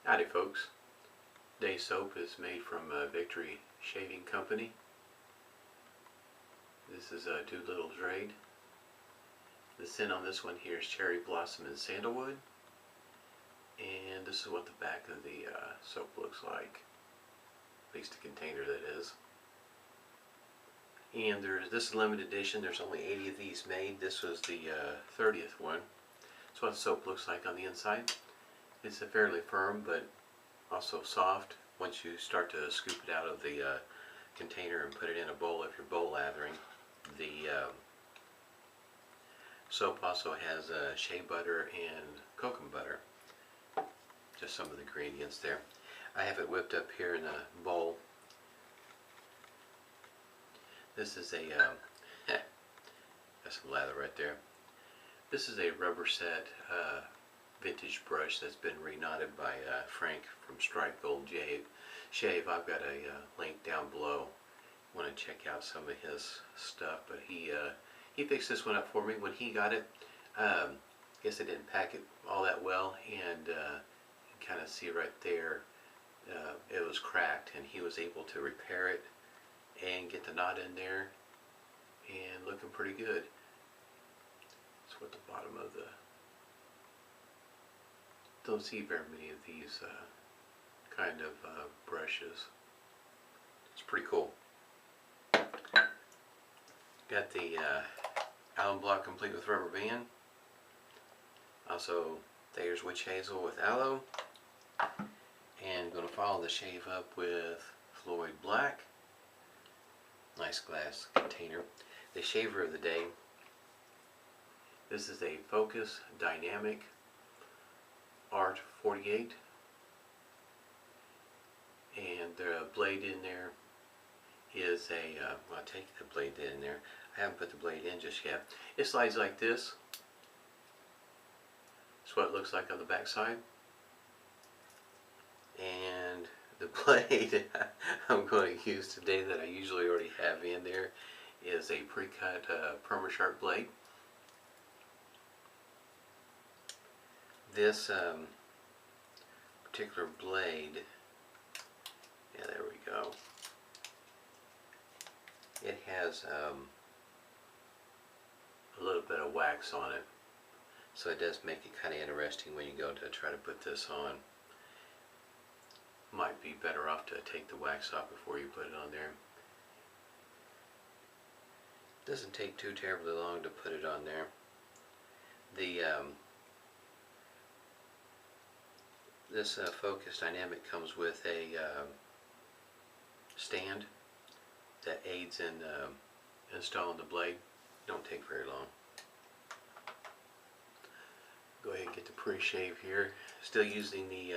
Howdy folks, today's soap is made from Victory Shaving Company. This is a Doolittle grade. The scent on this one here is cherry blossom and sandalwood. And this is what the back of the soap looks like. At least the container, that is. And this is a limited edition. There's only 80 of these made. This was the 30th one. That's what the soap looks like on the inside. It's a fairly firm but also soft once you start to scoop it out of the container and put it in a bowl if you're bowl lathering. The soap also has shea butter and coconut butter. Just some of the ingredients there. I have it whipped up here in a bowl. This is a that's some lather right there. This is a Rubberset vintage brush that's been reknotted by Frank from Stripe Gold Shave. I've got a link down below. Want to check out some of his stuff, but he fixed this one up for me when he got it. Guess I didn't pack it all that well, and you can kind of see right there it was cracked, and he was able to repair it and get the knot in there and looking pretty good. That's what the bottom of the, don't see very many of these kind of brushes. It's pretty cool. Got the alum block complete with rubber band. Also Thayer's witch hazel with aloe. And going to follow the shave up with Floid Black. Nice glass container. The shaver of the day. This is a Focus Dynamic R48, and the blade in there is a, well, I'll take the blade in there. I haven't put the blade in just yet. It slides like this. That's what it looks like on the back side. And the blade I'm going to use today that I usually already have in there is a pre-cut Perma-Sharp blade. This particular blade, yeah, there we go. It has a little bit of wax on it, so it does make it kind of interesting when you go to try to put this on. Might be better off to take the wax off before you put it on there. Doesn't take too terribly long to put it on there. The this Focus Dynamic comes with a stand that aids in installing the blade. Don't take very long. Go ahead and get the pre-shave here. Still using the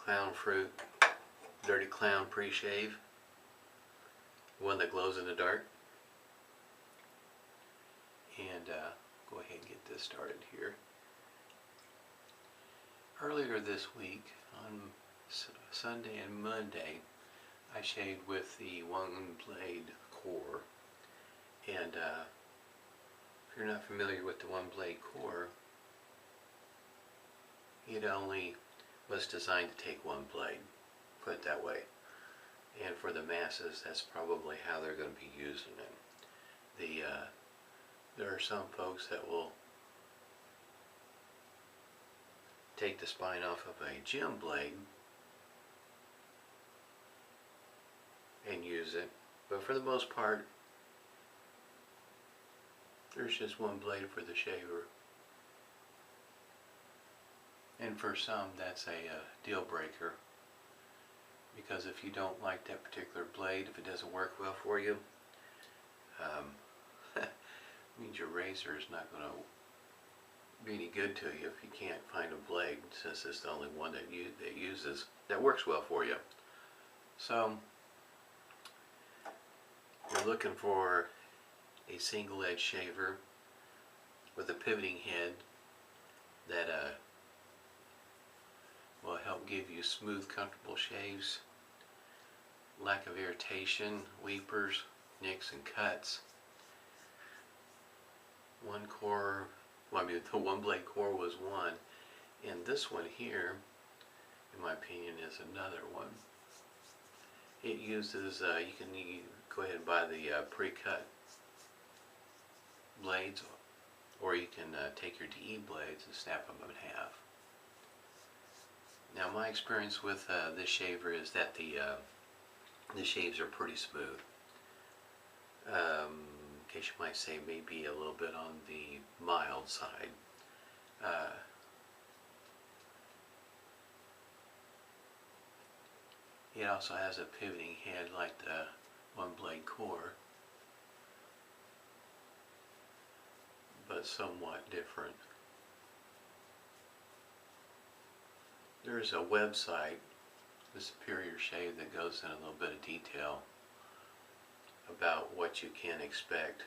Clown Fruit Dirty Clown pre-shave, one that glows in the dark. And go ahead and get this started here. Earlier this week, on Sunday and Monday, I shaved with the one blade core. And if you're not familiar with the one blade core, it only was designed to take one blade, put it that way. And for the masses, that's probably how they're going to be using it. There are some folks that will take the spine off of a gem blade and use it, but for the most part there's just one blade for the shaver, and for some that's a deal breaker, because if you don't like that particular blade, if it doesn't work well for you, means your razor is not going to be any good to you if you can't find a blade, since it's the only one that works well for you. So you're looking for a single edge shaver with a pivoting head that will help give you smooth, comfortable shaves, lack of irritation, weepers, nicks, and cuts. One core, well, I mean, the one blade core was one, and this one here in my opinion, is another one. It uses, you can go ahead and buy the pre-cut blades, or you can take your DE blades and snap them in half. Now my experience with this shaver is that the shaves are pretty smooth. In case you might say, maybe a little bit on the mild side. It also has a pivoting head like the one blade core, but somewhat different. There's a website, the Superior Shave, that goes in a little bit of detail about what you can expect,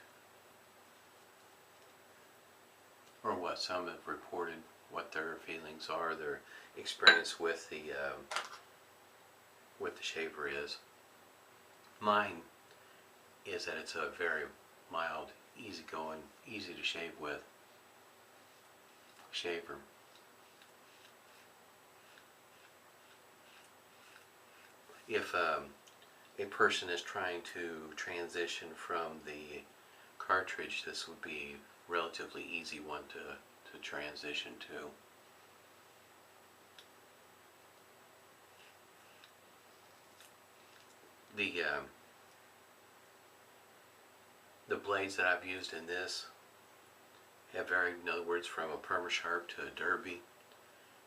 or what some have reported, what their feelings are, their experience with the shaver is. Mine is that it's a very mild, easygoing, easy to shave with shaver. If a person is trying to transition from the cartridge, this would be a relatively easy one to transition to. The blades that I've used in this have varied, in other words, from a Perma-Sharp to a Derby,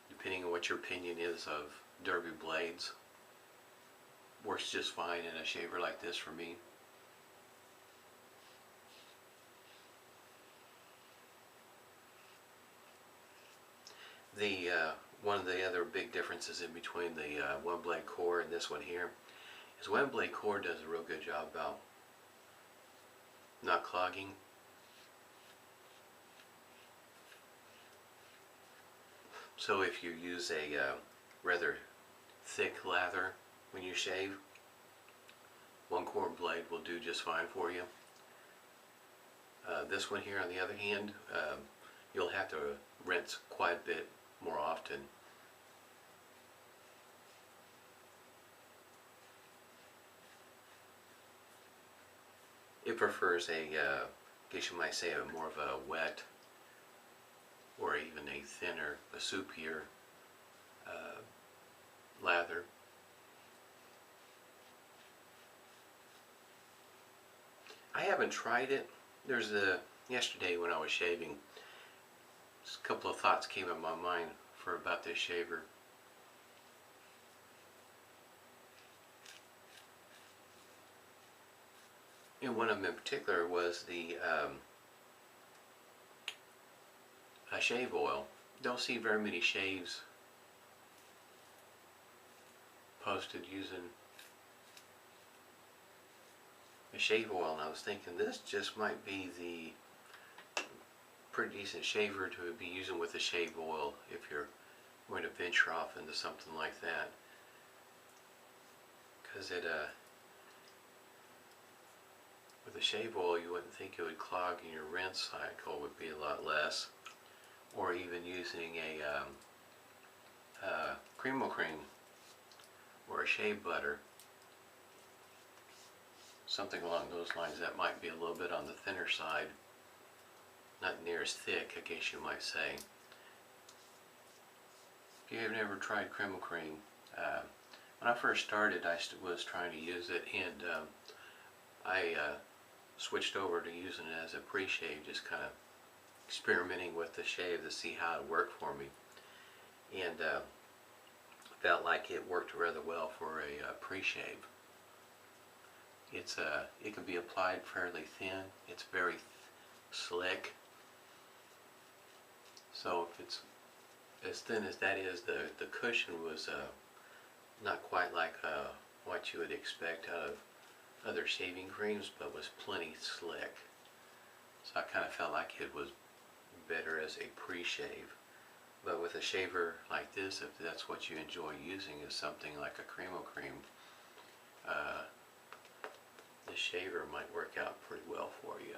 depending on what your opinion is of Derby blades. Works just fine in a shaver like this for me. One of the other big differences in between the one blade core and this one here is one blade core does a real good job about not clogging. So if you use a rather thick lather when you shave, one core blade will do just fine for you. This one here, on the other hand, you'll have to rinse quite a bit more often. It prefers a, I guess you might say, a more of a wet, or even a thinner, a soupier lather. I haven't tried it. Yesterday when I was shaving, just a couple of thoughts came in my mind about this shaver. And one of them in particular was the shave oil. Don't see very many shaves posted using a shave oil, and I was thinking this just might be the pretty decent shaver to be using with a shave oil if you're going to venture off into something like that, because with a shave oil you wouldn't think it would clog, and your rinse cycle would be a lot less. Or even using a Cremo Cream or a shave butter, something along those lines that might be a little bit on the thinner side, not near as thick, I guess you might say. If you have never tried Cremo Cream, when I first started I was trying to use it, and I switched over to using it as a pre-shave, just kind of experimenting with the shave to see how it worked for me, and felt like it worked rather well for a pre-shave. It can be applied fairly thin. It's very slick, so if it's as thin as that is, the cushion was not quite like what you would expect out of other shaving creams, but was plenty slick. So I kind of felt like it was better as a pre-shave. But with a shaver like this, if that's what you enjoy using, is something like a Cremo Cream, this shaver might work out pretty well for you.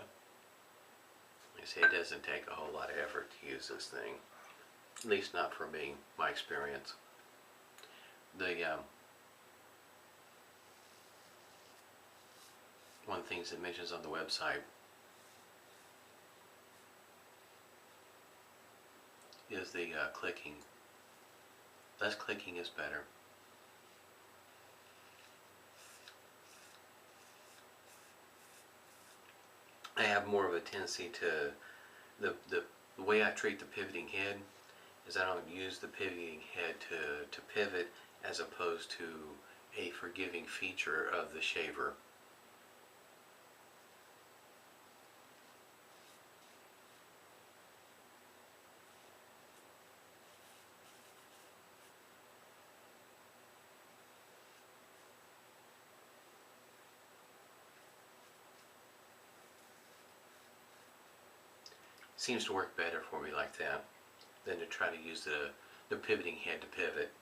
Like I say, it doesn't take a whole lot of effort to use this thing, at least not for me, my experience. The one of the things it mentions on the website is the clicking. Less clicking is better. I have more of a tendency to, the way I treat the pivoting head is I don't use the pivoting head to pivot as opposed to a forgiving feature of the shaver. Seems to work better for me like that than to try to use the pivoting head to pivot.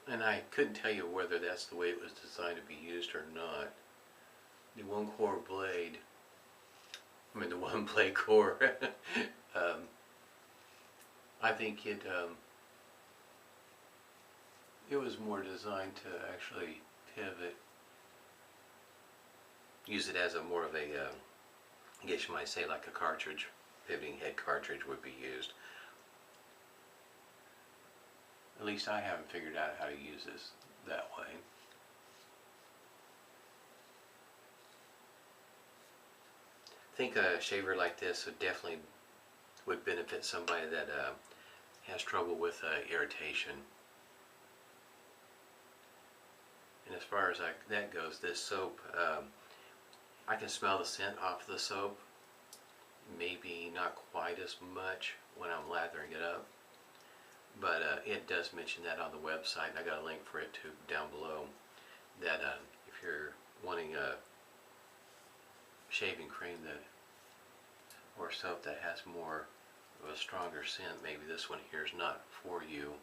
And I couldn't tell you whether that's the way it was designed to be used or not. The one blade core, I think it was more designed to actually pivot, use it as a more of a I guess you might say like a cartridge, pivoting head cartridge would be used. At least I haven't figured out how to use this that way. I think a shaver like this would benefit somebody that has trouble with irritation. And as far as that goes, this soap, I can smell the scent off the soap, maybe not quite as much when I'm lathering it up, but it does mention that on the website, and I got a link for it too down below, that if you're wanting a shaving cream or soap that has more of a stronger scent, maybe this one here is not for you,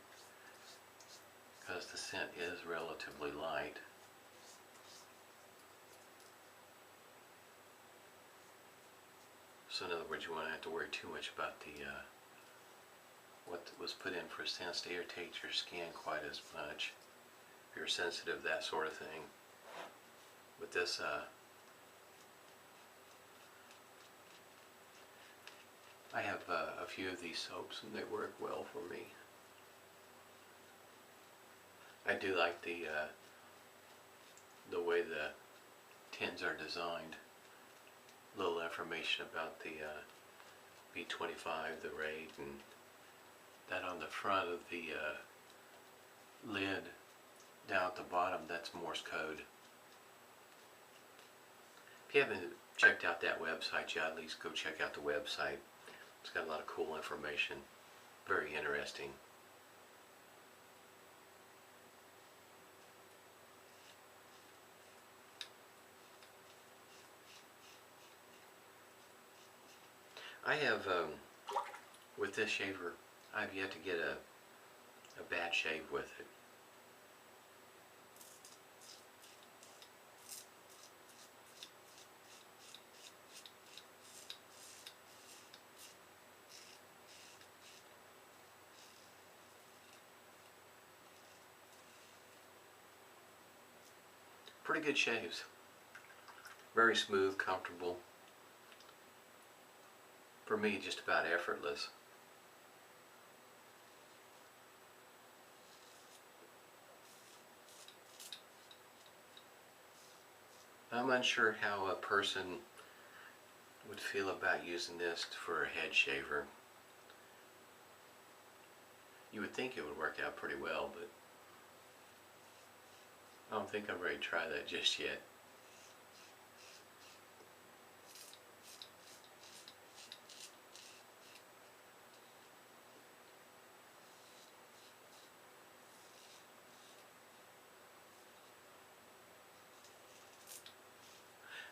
because the scent is relatively light. So in other words, you won't have to worry too much about the what was put in for scents to irritate your skin quite as much. If you're sensitive, that sort of thing. With this, I have a few of these soaps and they work well for me. I do like the way the tins are designed. Little information about the B25, the rate, and that on the front of the lid down at the bottom, that's Morse code. If you haven't checked out that website yet, at least go check out the website. It's got a lot of cool information, very interesting. I have, with this shaver, I've yet to get a bad shave with it. Pretty good shaves. Very smooth, comfortable. For me, just about effortless. I'm unsure how a person would feel about using this for a head shaver. You would think it would work out pretty well, but I don't think I'm ready to try that just yet.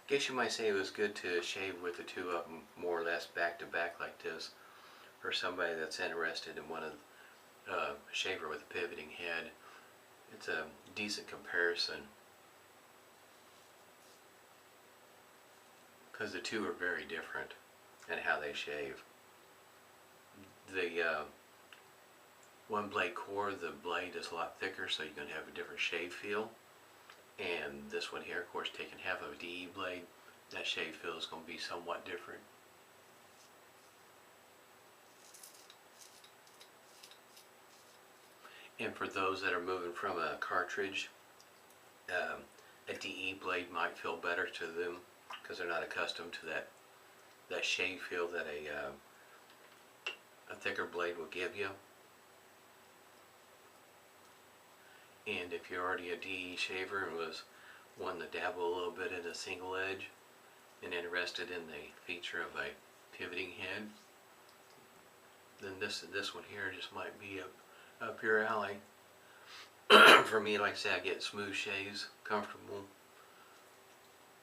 I guess you might say it was good to shave with the two of them more or less back to back like this, for somebody that's interested in one of a shaver with a pivoting head. It's a decent comparison because the two are very different in how they shave. The one blade core, the blade is a lot thicker, so you're going to have a different shave feel. And this one here, of course, taking half of a DE blade, that shave feel is going to be somewhat different. And for those that are moving from a cartridge, a DE blade might feel better to them because they're not accustomed to that shave feel that a thicker blade will give you. And if you're already a DE shaver and was wanting to dabble a little bit in a single edge and interested in the feature of a pivoting head, then this one here just might be up your alley. For me, like I say, I get smooth shaves, comfortable.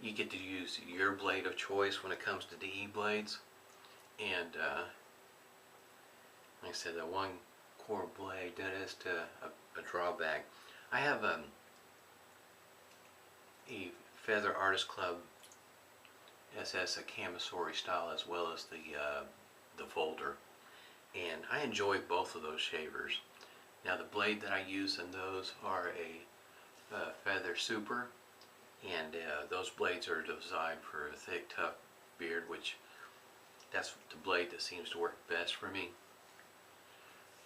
You get to use your blade of choice when it comes to DE blades. And like I said, the one core blade, that is a drawback. I have a Feather Artist Club SS, a Camisori style, as well as the folder, and I enjoy both of those shavers. Now the blade that I use in those are a Feather Super, and those blades are designed for a thick, tough beard, which that's the blade that seems to work best for me.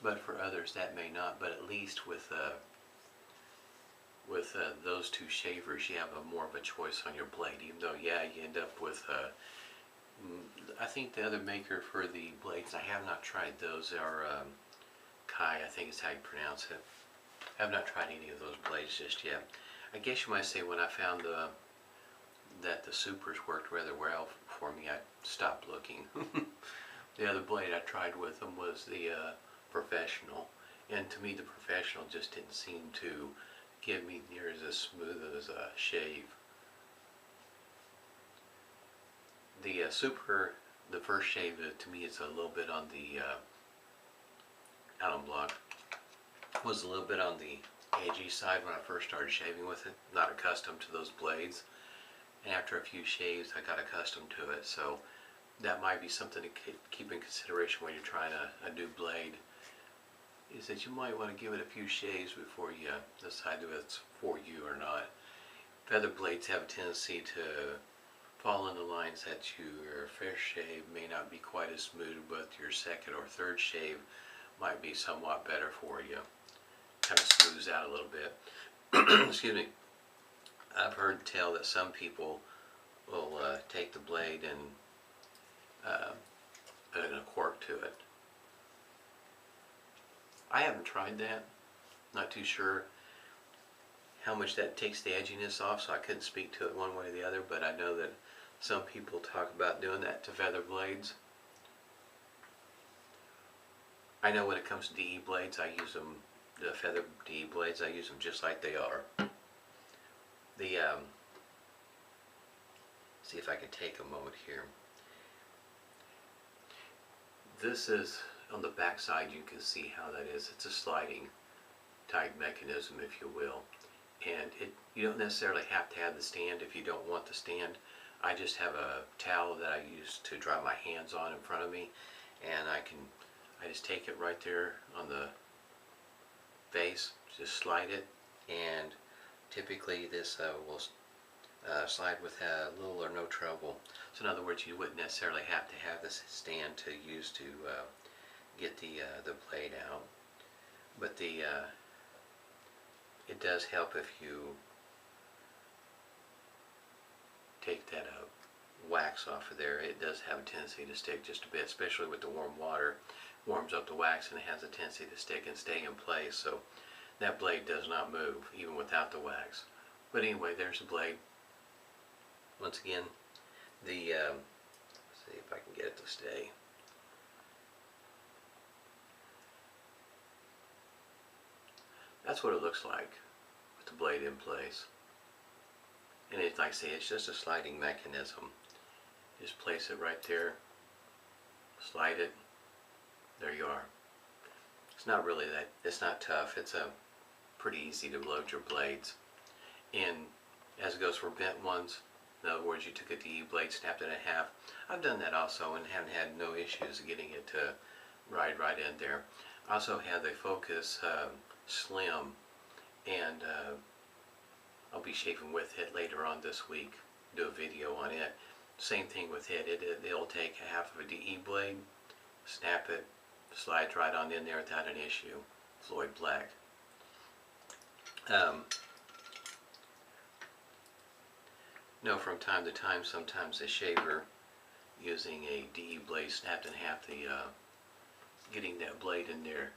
But for others that may not. But at least with those two shavers, you have more of a choice on your blade. Even though, yeah, you end up with I think the other maker for the blades, I have not tried those, are Kai, I think is how you pronounce it. I have not tried any of those blades just yet. I guess you might say when I found that the Supers worked rather well for me, I stopped looking. The other blade I tried with them was the Professional, and to me the Professional just didn't seem to give me near as smooth as a shave. The Super, the first shave, to me is a little bit on the alum block, was a little bit on the edgy side when I first started shaving with it, not accustomed to those blades, and after a few shaves I got accustomed to it. So that might be something to keep in consideration when you're trying a new blade, is that you might want to give it a few shaves before you decide if it's for you or not. Feather blades have a tendency to fall in the lines that your first shave may not be quite as smooth, but your second or third shave might be somewhat better for you. Kind of smooths out a little bit. Excuse me. I've heard tell that some people will take the blade and add a cork to it. I haven't tried that. Not too sure how much that takes the edginess off, so I couldn't speak to it one way or the other, but I know that some people talk about doing that to feather blades. I know when it comes to DE blades, I use them, the feather DE blades, I use them just like they are. The, see if I can take a moment here. This is, on the back side you can see how that is. It's a sliding type mechanism, if you will. And you don't necessarily have to have the stand if you don't want the stand. I just have a towel that I use to dry my hands on in front of me, and I just take it right there on the face, just slide it, and typically this will slide with little or no trouble. So in other words, you wouldn't necessarily have to have this stand to use to get the blade out, but it does help if you take that wax off of there. It does have a tendency to stick just a bit, especially with the warm water. Warms up the wax and it has a tendency to stick and stay in place, so that blade does not move even without the wax. But anyway, there's the blade. Once again, let's see if I can get it to stay. That's what it looks like with the blade in place. And it's, like I say, it's just a sliding mechanism. Just place it right there, slide it, there you are. It's not really that, it's not tough. It's pretty easy to load your blades. And as it goes for bent ones, in other words, you took a DE blade, snapped it in half. I've done that also and haven't had no issues getting it to ride right in there. I also have the Focus Slim, and I'll be shaving with it later on this week. Do a video on it. Same thing with it. It'll take half of a DE blade, snap it, slides right on in there without an issue. Floid Black. No, from time to time, sometimes the shaver using a DE blade snapped in half, getting that blade in there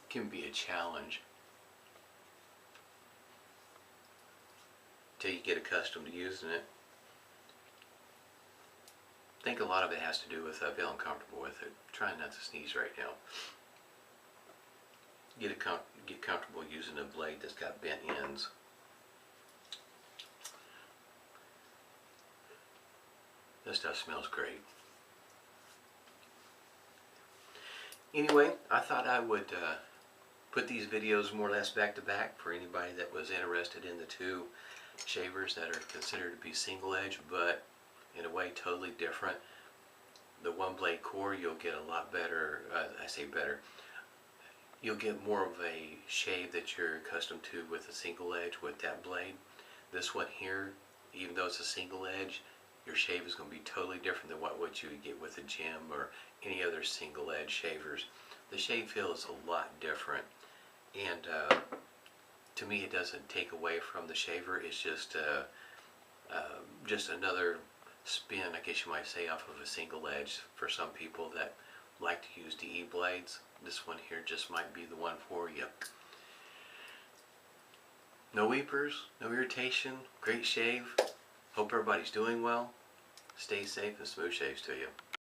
can be a challenge till you get accustomed to using it. I think a lot of it has to do with feeling comfortable with it. Trying not to sneeze right now. Get comfortable using a blade that's got bent ends. This stuff smells great. Anyway, I thought I would put these videos more or less back to back for anybody that was interested in the two shavers that are considered to be single edge, but in a way totally different. The one blade core, you'll get a lot better, I say better, you'll get more of a shave that you're accustomed to with a single edge with that blade. This one here, even though it's a single edge, your shave is going to be totally different than what you would get with a gem or any other single edge shavers. The shave feel is a lot different, and to me it doesn't take away from the shaver. It's just another spin, I guess you might say, off of a single edge for some people that like to use DE blades. This one here just might be the one for you. No weepers, no irritation, great shave. Hope everybody's doing well. Stay safe and smooth shaves to you.